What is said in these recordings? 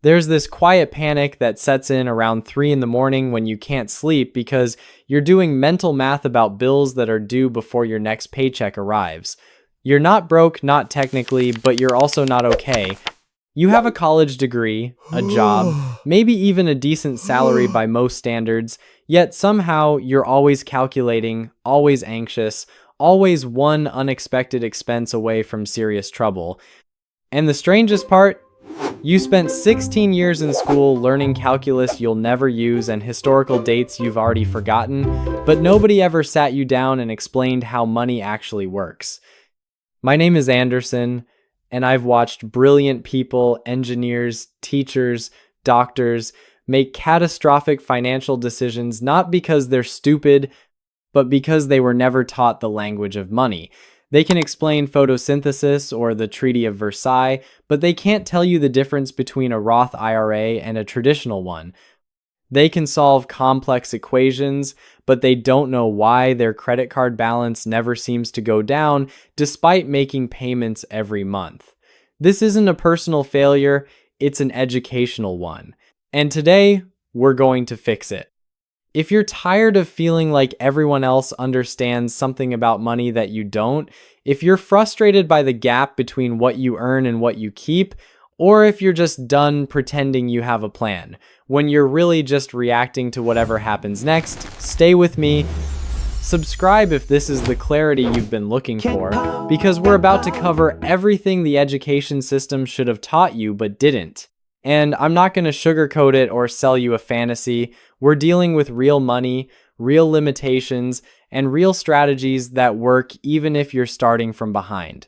There's this quiet panic that sets in around 3 in the morning when you can't sleep because you're doing mental math about bills that are due before your next paycheck arrives. You're not broke, not technically, but you're also not okay. You have a college degree, a job, maybe even a decent salary by most standards, yet somehow you're always calculating, always anxious, always one unexpected expense away from serious trouble. And the strangest part? You spent 16 years in school learning calculus you'll never use and historical dates you've already forgotten, but nobody ever sat you down and explained how money actually works. My name is Anderson, and I've watched brilliant people, engineers, teachers, doctors, make catastrophic financial decisions not because they're stupid, but because they were never taught the language of money. They can explain photosynthesis or the Treaty of Versailles, but they can't tell you the difference between a Roth IRA and a traditional one. They can solve complex equations, but they don't know why their credit card balance never seems to go down despite making payments every month. This isn't a personal failure, it's an educational one. And today, we're going to fix it. If you're tired of feeling like everyone else understands something about money that you don't, if you're frustrated by the gap between what you earn and what you keep, or if you're just done pretending you have a plan, when you're really just reacting to whatever happens next, stay with me. Subscribe if this is the clarity you've been looking for, because we're about to cover everything the education system should have taught you but didn't. And I'm not going to sugarcoat it or sell you a fantasy. We're dealing with real money, real limitations, and real strategies that work even if you're starting from behind.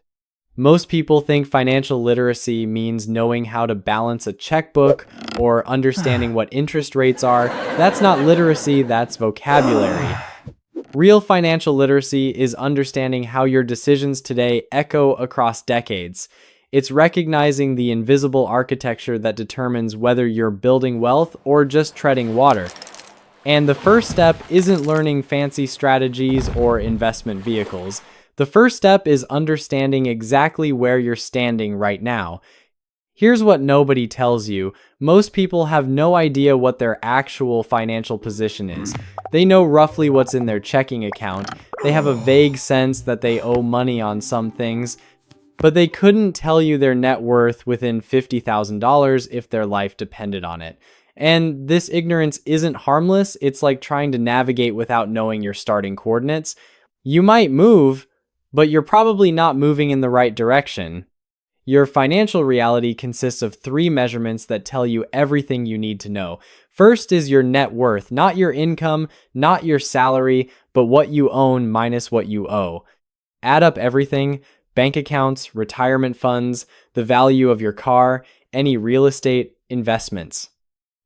Most people think financial literacy means knowing how to balance a checkbook or understanding what interest rates are. That's not literacy, that's vocabulary. Real financial literacy is understanding how your decisions today echo across decades. It's recognizing the invisible architecture that determines whether you're building wealth or just treading water. And the first step isn't learning fancy strategies or investment vehicles. The first step is understanding exactly where you're standing right now. Here's what nobody tells you. Most people have no idea what their actual financial position is. They know roughly what's in their checking account. They have a vague sense that they owe money on some things, but they couldn't tell you their net worth within $50,000 if their life depended on it. And this ignorance isn't harmless. It's like trying to navigate without knowing your starting coordinates. You might move, but you're probably not moving in the right direction. Your financial reality consists of 3 measurements that tell you everything you need to know. First is your net worth, not your income, not your salary, but what you own minus what you owe. Add up everything: bank accounts, retirement funds, the value of your car, any real estate, investments.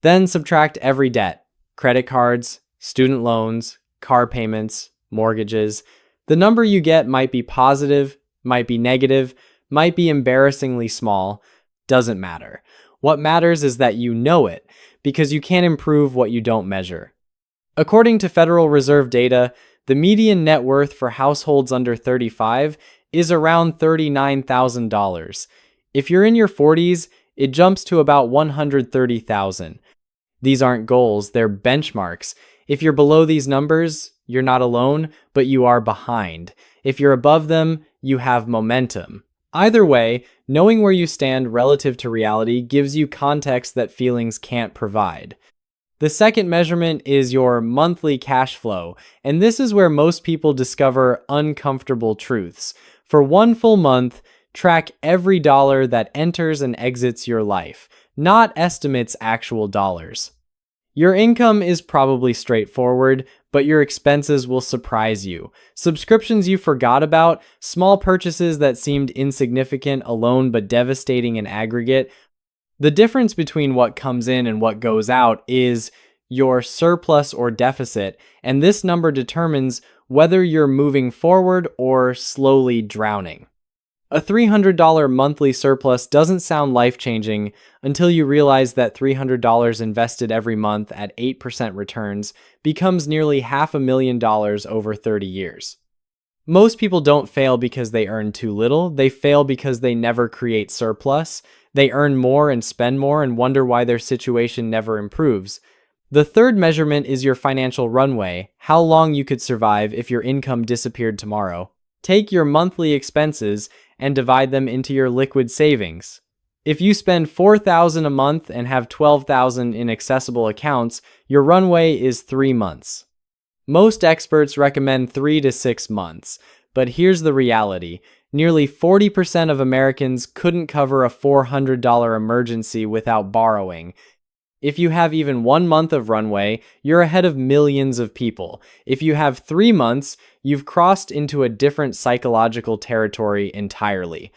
Then subtract every debt: credit cards, student loans, car payments, mortgages. The number you get might be positive, might be negative, might be embarrassingly small. Doesn't matter. What matters is that you know it, because you can't improve what you don't measure. According to Federal Reserve data, the median net worth for households under 35 is around $39,000. If you're in your 40s, it jumps to about $130,000. These aren't goals, they're benchmarks. If you're below these numbers, you're not alone, but you are behind. If you're above them, you have momentum. Either way, knowing where you stand relative to reality gives you context that feelings can't provide. The second measurement is your monthly cash flow, and this is where most people discover uncomfortable truths. For one full month, track every dollar that enters and exits your life, not estimates actual dollars. Your income is probably straightforward, but your expenses will surprise you. Subscriptions you forgot about, small purchases that seemed insignificant alone but devastating in aggregate. The difference between what comes in and what goes out is your surplus or deficit, and this number determines whether you're moving forward or slowly drowning. A $300 monthly surplus doesn't sound life-changing until you realize that $300 invested every month at 8% returns becomes nearly $500,000 over 30 years. Most people don't fail because they earn too little, they fail because they never create surplus. They earn more and spend more and wonder why their situation never improves. The third measurement is your financial runway, how long you could survive if your income disappeared tomorrow. Take your monthly expenses and divide them into your liquid savings. If you spend $4,000 a month and have $12,000 in accessible accounts, your runway is 3 months. Most experts recommend 3 to 6 months, but here's the reality. Nearly 40% of Americans couldn't cover a $400 emergency without borrowing. If you have even 1 month of runway, you're ahead of millions of people. If you have 3 months, you've crossed into a different psychological territory entirely.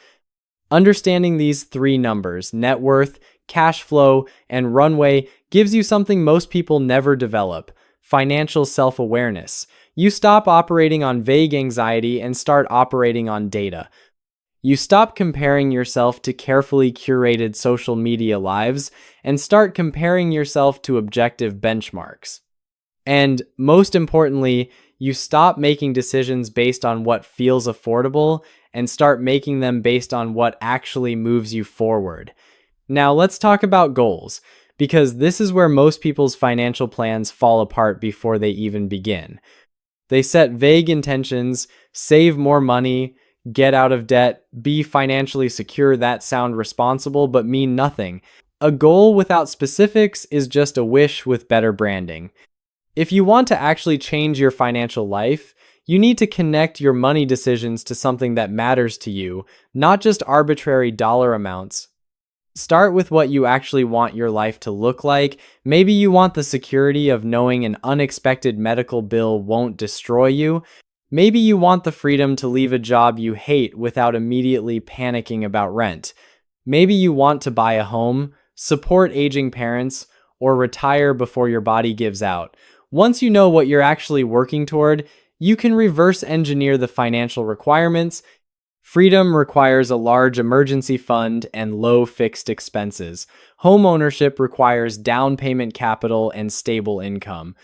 Understanding these 3 numbers, net worth, cash flow, and runway, gives you something most people never develop: financial self-awareness. You stop operating on vague anxiety and start operating on data. You stop comparing yourself to carefully curated social media lives and start comparing yourself to objective benchmarks. And most importantly, you stop making decisions based on what feels affordable and start making them based on what actually moves you forward. Now let's talk about goals, because this is where most people's financial plans fall apart before they even begin. They set vague intentions: save more money, get out of debt, be financially secure, that sound responsible but mean nothing. A goal without specifics is just a wish with better branding. If you want to actually change your financial life, you need to connect your money decisions to something that matters to you, not just arbitrary dollar amounts. Start with what you actually want your life to look like. Maybe you want the security of knowing an unexpected medical bill won't destroy you. Maybe you want the freedom to leave a job you hate without immediately panicking about rent. Maybe you want to buy a home, support aging parents, or retire before your body gives out. Once you know what you're actually working toward, you can reverse engineer the financial requirements. Freedom requires a large emergency fund and low fixed expenses. Home ownership requires down payment capital and stable income.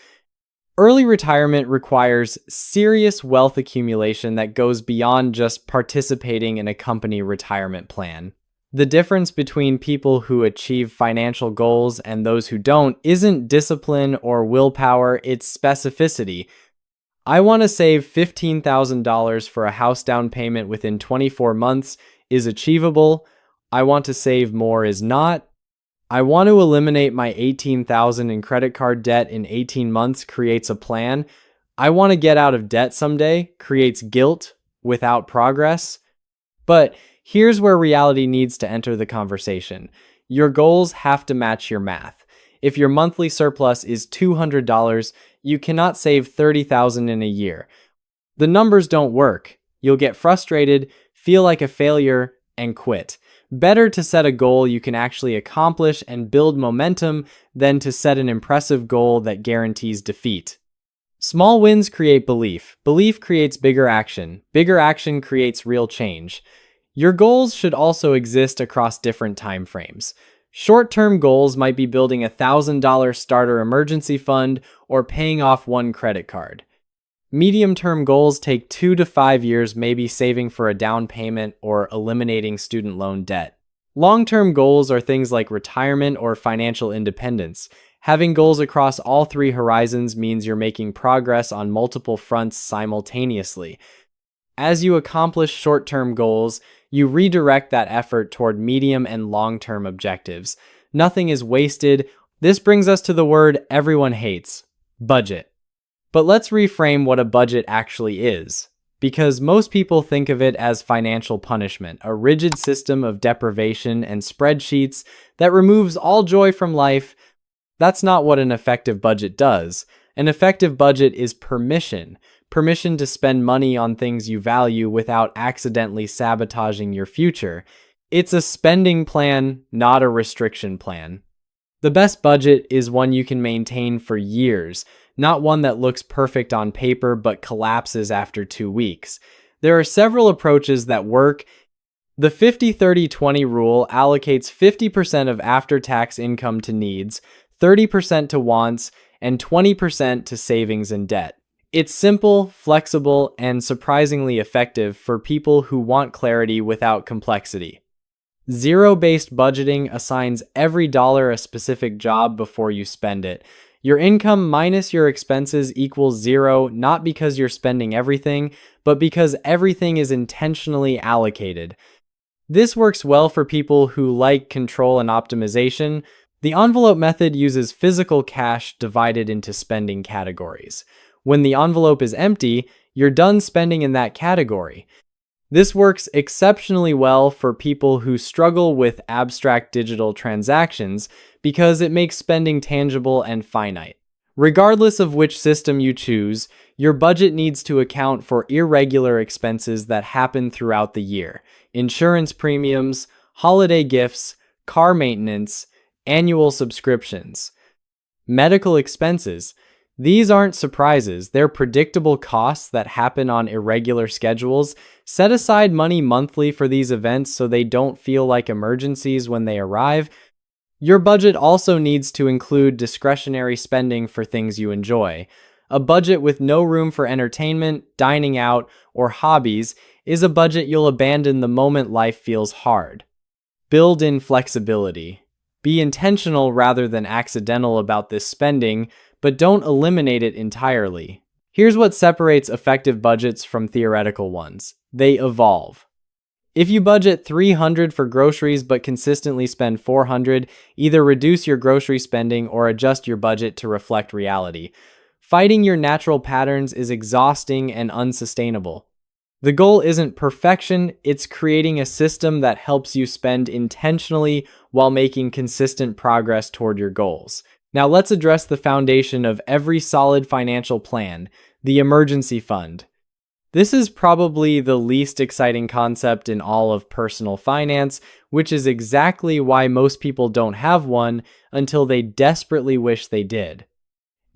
Early retirement requires serious wealth accumulation that goes beyond just participating in a company retirement plan. The difference between people who achieve financial goals and those who don't isn't discipline or willpower, it's specificity. I want to save $15,000 for a house down payment within 24 months is achievable. I want to save more is not. I want to eliminate my $18,000 in credit card debt in 18 months creates a plan. I want to get out of debt someday creates guilt without progress. But here's where reality needs to enter the conversation. Your goals have to match your math. If your monthly surplus is $200, you cannot save $30,000 in a year. The numbers don't work. You'll get frustrated, feel like a failure, and quit. Better to set a goal you can actually accomplish and build momentum than to set an impressive goal that guarantees defeat. Small wins create belief. Belief creates bigger action. Bigger action creates real change. Your goals should also exist across different time frames. Short-term goals might be building a $1,000 starter emergency fund or paying off one credit card. Medium-term goals take 2 to 5 years, maybe saving for a down payment or eliminating student loan debt. Long-term goals are things like retirement or financial independence. Having goals across all 3 horizons means you're making progress on multiple fronts simultaneously. As you accomplish short-term goals, you redirect that effort toward medium and long-term objectives. Nothing is wasted. This brings us to the word everyone hates: budget. But let's reframe what a budget actually is, because most people think of it as financial punishment, a rigid system of deprivation and spreadsheets that removes all joy from life. That's not what an effective budget does. An effective budget is permission to spend money on things you value without accidentally sabotaging your future. It's a spending plan, not a restriction plan. The best budget is one you can maintain for years, not one that looks perfect on paper but collapses after 2 weeks. There are several approaches that work. The 50-30-20 rule allocates 50% of after-tax income to needs, 30% to wants, and 20% to savings and debt. It's simple, flexible, and surprisingly effective for people who want clarity without complexity. Zero-based budgeting assigns every dollar a specific job before you spend it. Your income minus your expenses equals zero, not because you're spending everything, but because everything is intentionally allocated. This works well for people who like control and optimization. The envelope method uses physical cash divided into spending categories. When the envelope is empty, you're done spending in that category. This works exceptionally well for people who struggle with abstract digital transactions because it makes spending tangible and finite. Regardless of which system you choose, your budget needs to account for irregular expenses that happen throughout the year: insurance premiums, holiday gifts, car maintenance, annual subscriptions. Medical expenses. These aren't surprises, they're predictable costs that happen on irregular schedules. Set aside money monthly for these events so they don't feel like emergencies when they arrive. Your budget also needs to include discretionary spending for things you enjoy. A budget with no room for entertainment, dining out, or hobbies is a budget you'll abandon the moment life feels hard. Build in flexibility. Be intentional rather than accidental about this spending, but don't eliminate it entirely. Here's what separates effective budgets from theoretical ones. They evolve. If you budget $300 for groceries but consistently spend $400, either reduce your grocery spending or adjust your budget to reflect reality. Fighting your natural patterns is exhausting and unsustainable. The goal isn't perfection, it's creating a system that helps you spend intentionally while making consistent progress toward your goals. Now let's address the foundation of every solid financial plan, the emergency fund. This is probably the least exciting concept in all of personal finance, which is exactly why most people don't have one until they desperately wish they did.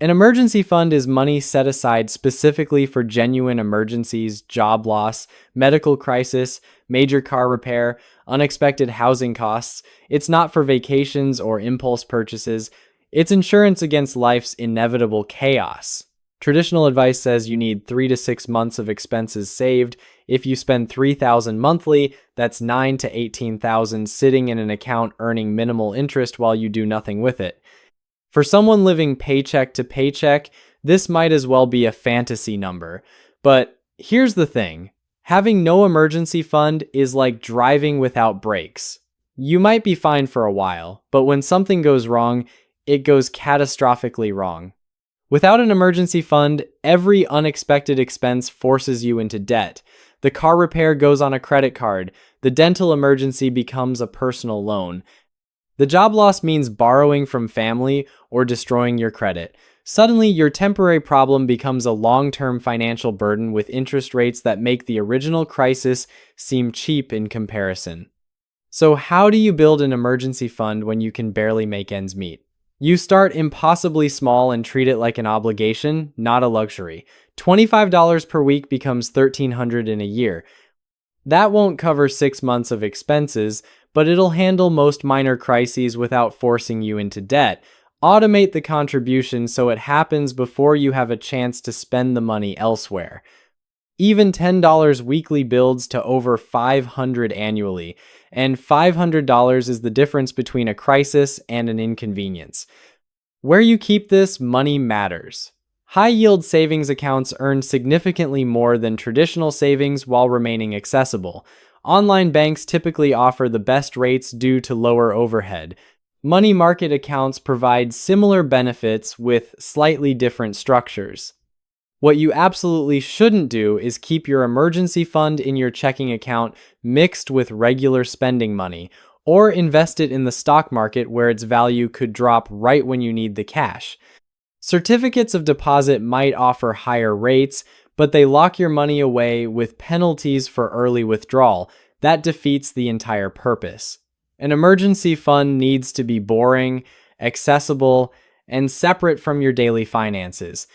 An emergency fund is money set aside specifically for genuine emergencies: job loss, medical crisis, major car repair, unexpected housing costs. It's not for vacations or impulse purchases. It's insurance against life's inevitable chaos. Traditional advice says you need 3 to 6 months of expenses saved. If you spend $3,000 monthly, that's $9,000 to $18,000 sitting in an account earning minimal interest while you do nothing with it. For someone living paycheck to paycheck, this might as well be a fantasy number. But here's the thing. Having no emergency fund is like driving without brakes. You might be fine for a while, but when something goes wrong, it goes catastrophically wrong. Without an emergency fund, every unexpected expense forces you into debt. The car repair goes on a credit card. The dental emergency becomes a personal loan. The job loss means borrowing from family or destroying your credit. Suddenly, your temporary problem becomes a long-term financial burden with interest rates that make the original crisis seem cheap in comparison. So how do you build an emergency fund when you can barely make ends meet? You start impossibly small and treat it like an obligation, not a luxury. $25 per week becomes $1,300 in a year. That won't cover 6 months of expenses, but it'll handle most minor crises without forcing you into debt. Automate the contribution so it happens before you have a chance to spend the money elsewhere. Even $10 weekly builds to over $500 annually, and $500 is the difference between a crisis and an inconvenience. Where you keep this money matters. High-yield savings accounts earn significantly more than traditional savings while remaining accessible. Online banks typically offer the best rates due to lower overhead. Money market accounts provide similar benefits with slightly different structures. What you absolutely shouldn't do is keep your emergency fund in your checking account mixed with regular spending money, or invest it in the stock market where its value could drop right when you need the cash. Certificates of deposit might offer higher rates, but they lock your money away with penalties for early withdrawal. That defeats the entire purpose. An emergency fund needs to be boring, accessible, and separate from your daily finances.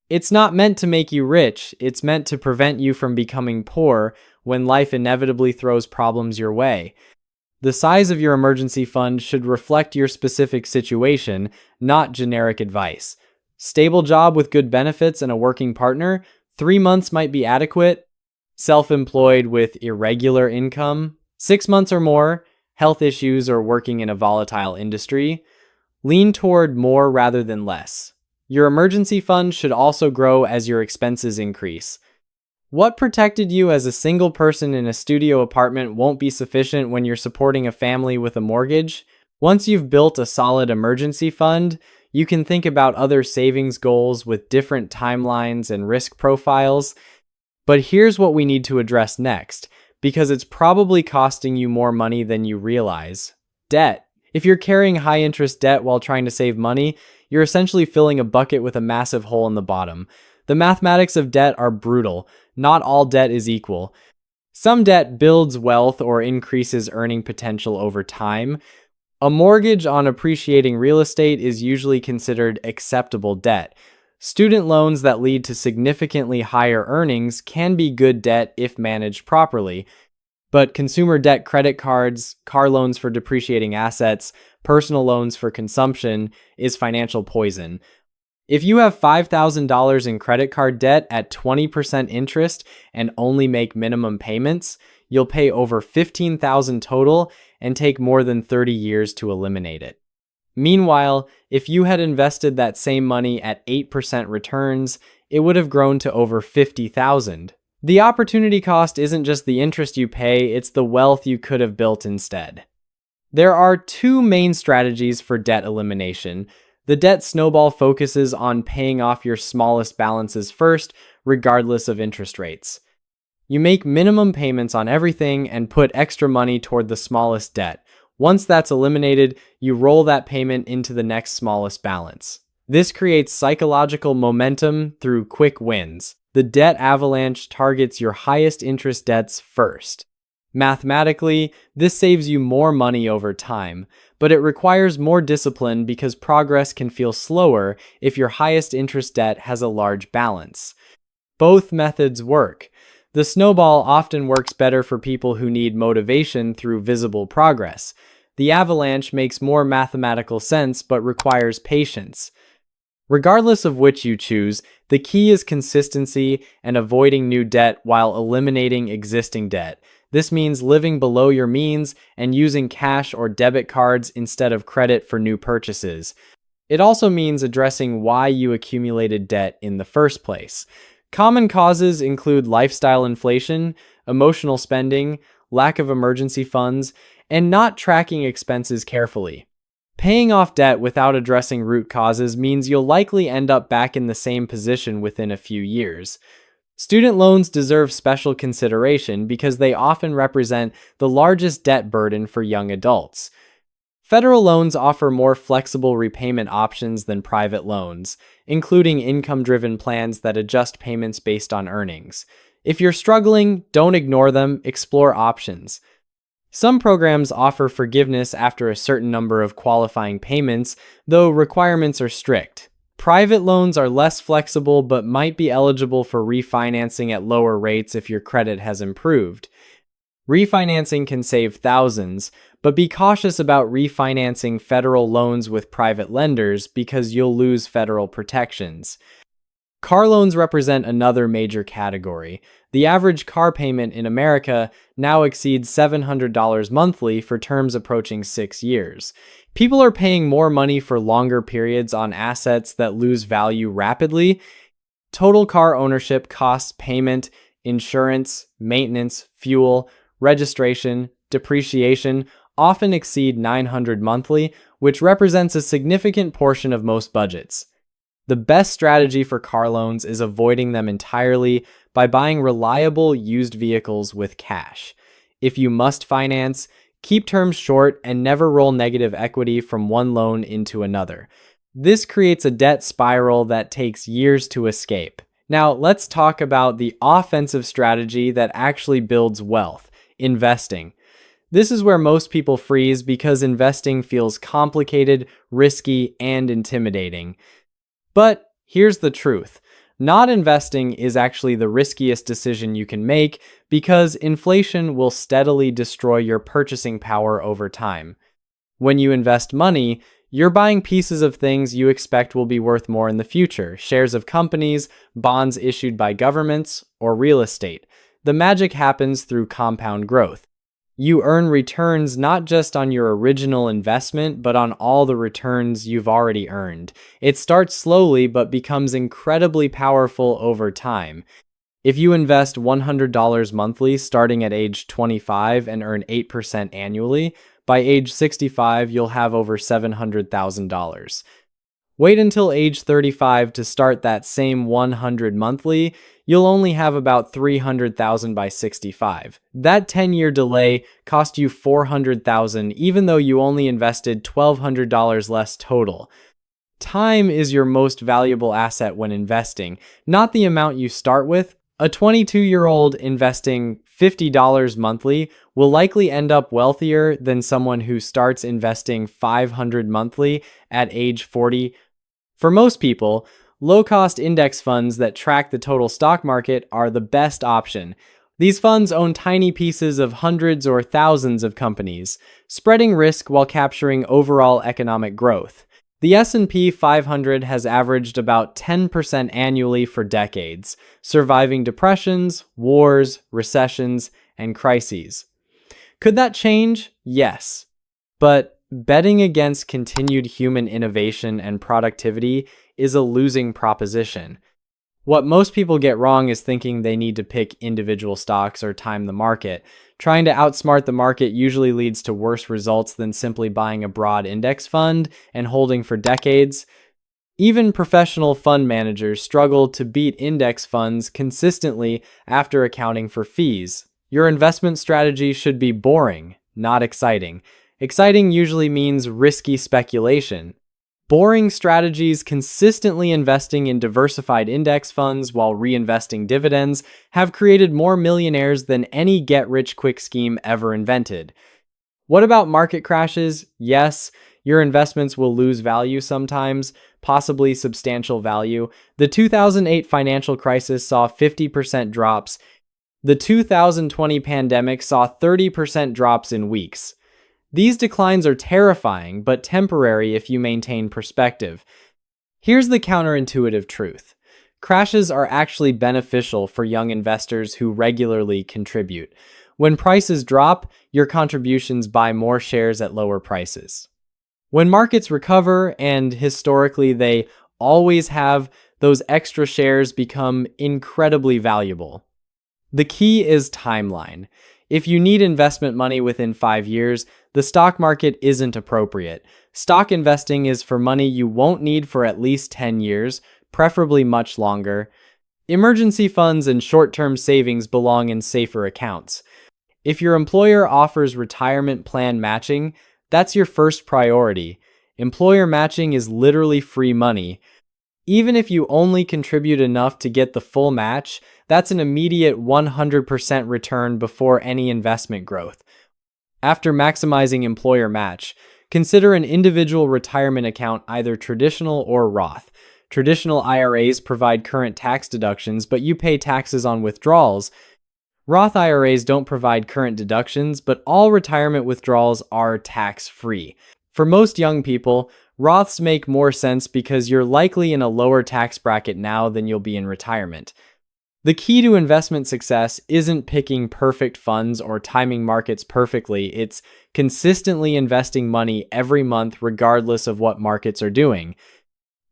It's not meant to make you rich, it's meant to prevent you from becoming poor when life inevitably throws problems your way. The size of your emergency fund should reflect your specific situation, not generic advice. Stable job with good benefits and a working partner, 3 months might be adequate. Self-employed with irregular income, 6 months or more. health issues, or working in a volatile industry. Lean toward more rather than less. Your emergency fund should also grow as your expenses increase. What protected you as a single person in a studio apartment won't be sufficient when you're supporting a family with a mortgage. Once you've built a solid emergency fund, you can think about other savings goals with different timelines and risk profiles. But here's what we need to address next, because it's probably costing you more money than you realize. Debt. If you're carrying high interest debt while trying to save money, you're essentially filling a bucket with a massive hole in the bottom. The mathematics of debt are brutal. Not all debt is equal. Some debt builds wealth or increases earning potential over time. A mortgage on appreciating real estate is usually considered acceptable debt. Student loans that lead to significantly higher earnings can be good debt if managed properly. But consumer debt, credit cards, car loans for depreciating assets, personal loans for consumption is financial poison. If you have $5,000 in credit card debt at 20% interest and only make minimum payments, you'll pay over $15,000 total and take more than 30 years to eliminate it. Meanwhile, if you had invested that same money at 8% returns, it would have grown to over $50,000. The opportunity cost isn't just the interest you pay, it's the wealth you could have built instead. There are two main strategies for debt elimination. The debt snowball focuses on paying off your smallest balances first, regardless of interest rates. You make minimum payments on everything and put extra money toward the smallest debt. Once that's eliminated, you roll that payment into the next smallest balance. This creates psychological momentum through quick wins. The debt avalanche targets your highest interest debts first. Mathematically, this saves you more money over time, but it requires more discipline because progress can feel slower if your highest interest debt has a large balance. Both methods work. The snowball often works better for people who need motivation through visible progress. The avalanche makes more mathematical sense but requires patience. Regardless of which you choose, the key is consistency and avoiding new debt while eliminating existing debt. This means living below your means and using cash or debit cards instead of credit for new purchases. It also means addressing why you accumulated debt in the first place. Common causes include lifestyle inflation, emotional spending, lack of emergency funds, and not tracking expenses carefully. Paying off debt without addressing root causes means you'll likely end up back in the same position within a few years. Student loans deserve special consideration because they often represent the largest debt burden for young adults. Federal loans offer more flexible repayment options than private loans, including income-driven plans that adjust payments based on earnings. If you're struggling, don't ignore them, explore options. Some programs offer forgiveness after a certain number of qualifying payments, though requirements are strict. Private loans are less flexible but might be eligible for refinancing at lower rates if your credit has improved. Refinancing can save thousands, but be cautious about refinancing federal loans with private lenders because you'll lose federal protections. Car loans represent another major category. The average car payment in America now exceeds $700 monthly for terms approaching 6 years. People are paying more money for longer periods on assets that lose value rapidly. Total car ownership costs payment, insurance, maintenance, fuel, registration, depreciation often exceed $900 monthly, which represents a significant portion of most budgets. The best strategy for car loans is avoiding them entirely by buying reliable used vehicles with cash. If you must finance, keep terms short and never roll negative equity from one loan into another. This creates a debt spiral that takes years to escape. Now, let's talk about the offensive strategy that actually builds wealth: investing. This is where most people freeze because investing feels complicated, risky, and intimidating. But here's the truth. Not investing is actually the riskiest decision you can make because inflation will steadily destroy your purchasing power over time. When you invest money, you're buying pieces of things you expect will be worth more in the future: shares of companies, bonds issued by governments, or real estate. The magic happens through compound growth. You earn returns not just on your original investment, but on all the returns you've already earned. It starts slowly but becomes incredibly powerful over time. If you invest $100 monthly starting at age 25 and earn 8% annually, by age 65 you'll have over $700,000. Wait until age 35 to start that same 100 monthly, you'll only have about 300,000 by 65. That 10-year delay cost you 400,000 even though you only invested $1,200 less total. Time is your most valuable asset when investing, not the amount you start with. A 22-year-old investing $50 monthly will likely end up wealthier than someone who starts investing $500 monthly at age 40. For most people, low-cost index funds that track the total stock market are the best option. These funds own tiny pieces of hundreds or thousands of companies, spreading risk while capturing overall economic growth. The S&P 500 has averaged about 10% annually for decades, surviving depressions, wars, recessions, and crises. Could that change? Yes. But betting against continued human innovation and productivity is a losing proposition. What most people get wrong is thinking they need to pick individual stocks or time the market. Trying to outsmart the market usually leads to worse results than simply buying a broad index fund and holding for decades. Even professional fund managers struggle to beat index funds consistently after accounting for fees. Your investment strategy should be boring, not exciting. Exciting usually means risky speculation. Boring strategies consistently investing in diversified index funds while reinvesting dividends have created more millionaires than any get-rich-quick scheme ever invented. What about market crashes? Yes, your investments will lose value sometimes, possibly substantial value. The 2008 financial crisis saw 50% drops. The 2020 pandemic saw 30% drops in weeks. These declines are terrifying, but temporary if you maintain perspective. Here's the counterintuitive truth. Crashes are actually beneficial for young investors who regularly contribute. When prices drop, your contributions buy more shares at lower prices. When markets recover, and historically they always have, those extra shares become incredibly valuable. The key is timeline. If you need investment money within 5 years, the stock market isn't appropriate. Stock investing is for money you won't need for at least 10 years, preferably much longer. Emergency funds and short-term savings belong in safer accounts. If your employer offers retirement plan matching, that's your first priority. Employer matching is literally free money. Even if you only contribute enough to get the full match, that's an immediate 100% return before any investment growth. After maximizing employer match, consider an individual retirement account, either traditional or Roth. Traditional IRAs provide current tax deductions, but you pay taxes on withdrawals. Roth IRAs don't provide current deductions, but all retirement withdrawals are tax-free. For most young people, Roths make more sense because you're likely in a lower tax bracket now than you'll be in retirement. The key to investment success isn't picking perfect funds or timing markets perfectly, it's consistently investing money every month regardless of what markets are doing.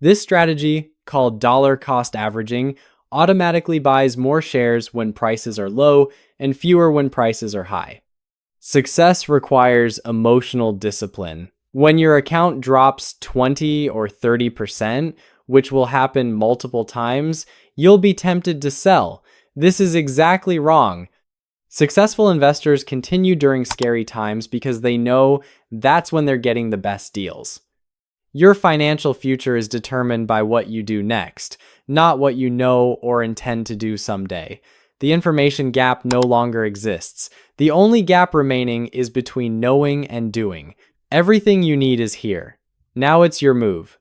This strategy, called dollar cost averaging, automatically buys more shares when prices are low and fewer when prices are high. Success requires emotional discipline. When your account drops 20 or 30%, which will happen multiple times, you'll be tempted to sell. This is exactly wrong. Successful investors continue during scary times because they know that's when they're getting the best deals. Your financial future is determined by what you do next, not what you know or intend to do someday. The information gap no longer exists. The only gap remaining is between knowing and doing. Everything you need is here. Now it's your move.